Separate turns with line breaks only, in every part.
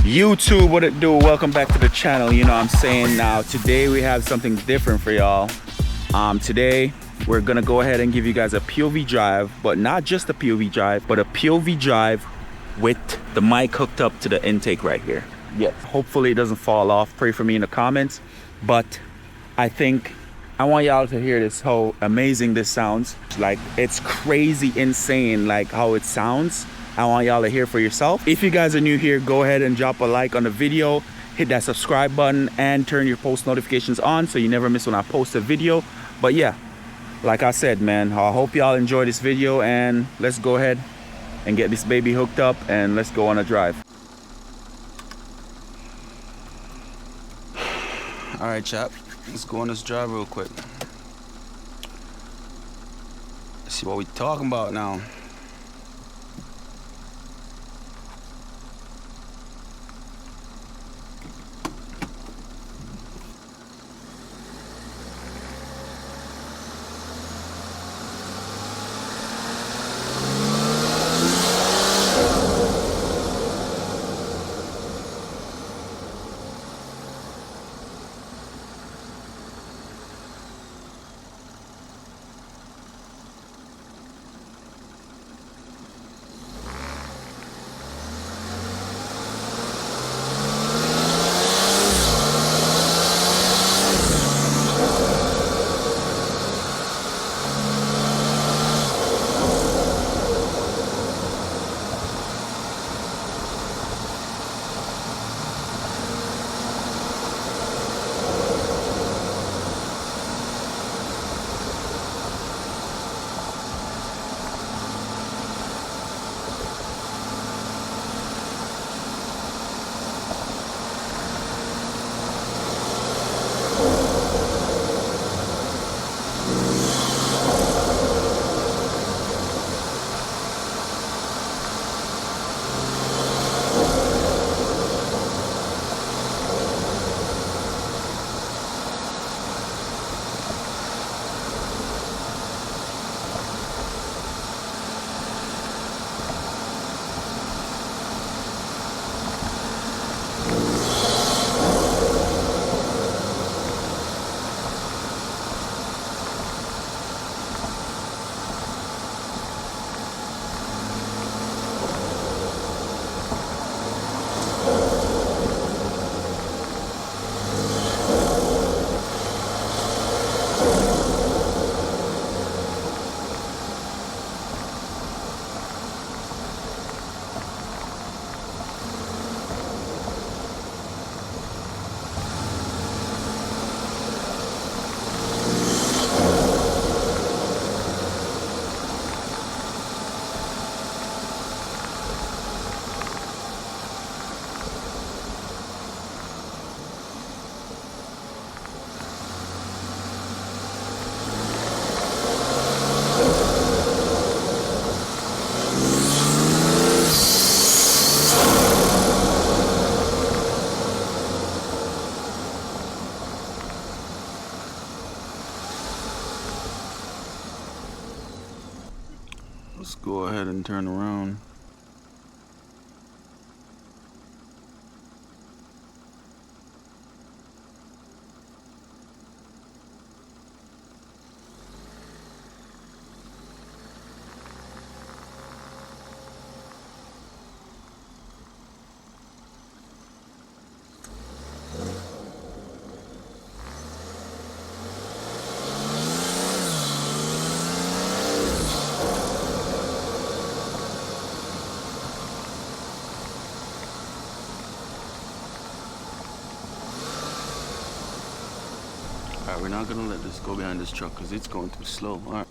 YouTube, what it do? Welcome back to the channel. You know what I'm saying? Now today we have something different for y'all. Today we're gonna go ahead and give you guys a POV drive, but not just a POV drive, but a POV drive with the mic hooked up to the intake right here. Yes, hopefully it doesn't fall off. Pray for me in the comments. But I think I want y'all to hear this, how amazing this sounds. Like, it's crazy insane like how it sounds. I want y'all to hear for yourself. If you guys are new here, go ahead and drop a like on the video, hit that subscribe button, and turn your post notifications on so you never miss when I post a video. But yeah, like I said, man, I hope y'all enjoy this video, and let's go ahead and get this baby hooked up and let's go on a drive. All right, chap, let's go on this drive real quick. Let's see what we talking about now. Let's go ahead and turn around. Alright, we're not gonna let this go behind this truck because it's going too slow. Alright.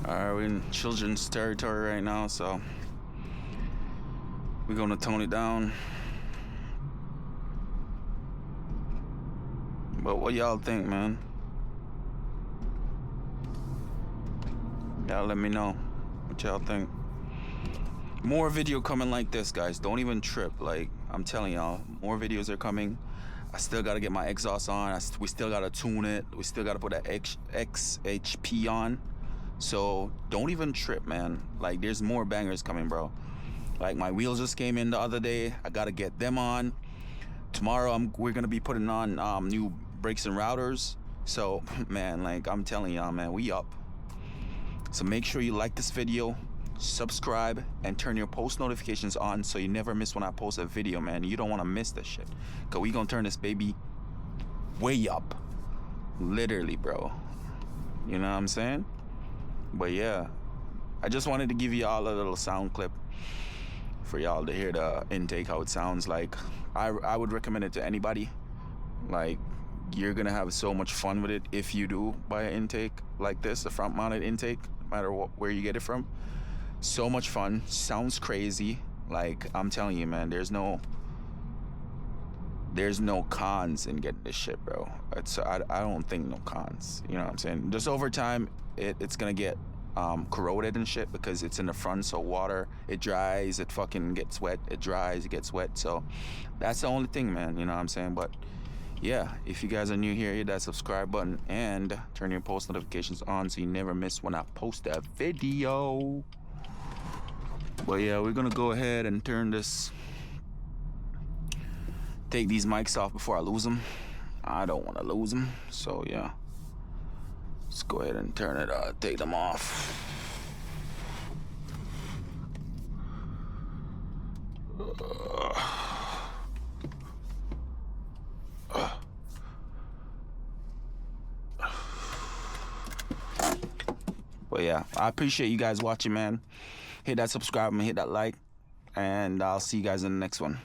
Alright, we're in children's territory right now, so we're gonna tone it down. But what y'all think, man? Y'all let me know what y'all think. More video coming like this, guys. Don't even trip. Like, I'm telling y'all, more videos are coming. I still gotta get my exhaust on. We still gotta tune it. We still gotta put that XHP on. So don't even trip, man. Like, there's more bangers coming, bro. Like, my wheels just came in the other day. I gotta get them on. Tomorrow we're gonna be putting on new brakes and routers. So man, like, I'm telling y'all, man, we up. So make sure you like this video, subscribe, and turn your post notifications on so you never miss when I post a video, man. You don't want to miss this shit, cause we gonna turn this baby way up, literally, bro. You know what I'm saying? But yeah, I just wanted to give y'all a little sound clip for y'all to hear the intake, how it sounds like. I would recommend it to anybody. Like, you're gonna have so much fun with it if you do buy an intake like this, a front mounted intake, no matter where you get it from. So much fun, sounds crazy. Like, I'm telling you, man, there's no cons in getting this shit, bro. I don't think no cons. You know what I'm saying? Just over time, it's gonna get corroded and shit because it's in the front. So water, it dries, it fucking gets wet, it dries, it gets wet. So that's the only thing, man. You know what I'm saying? But yeah, if you guys are new here, hit that subscribe button and turn your post notifications on so you never miss when I post a video. But yeah, we're gonna go ahead and take these mics off before I lose them. I don't want to lose them, so yeah. Let's go ahead and take them off. But yeah, I appreciate you guys watching, man. Hit that subscribe and hit that like, and I'll see you guys in the next one.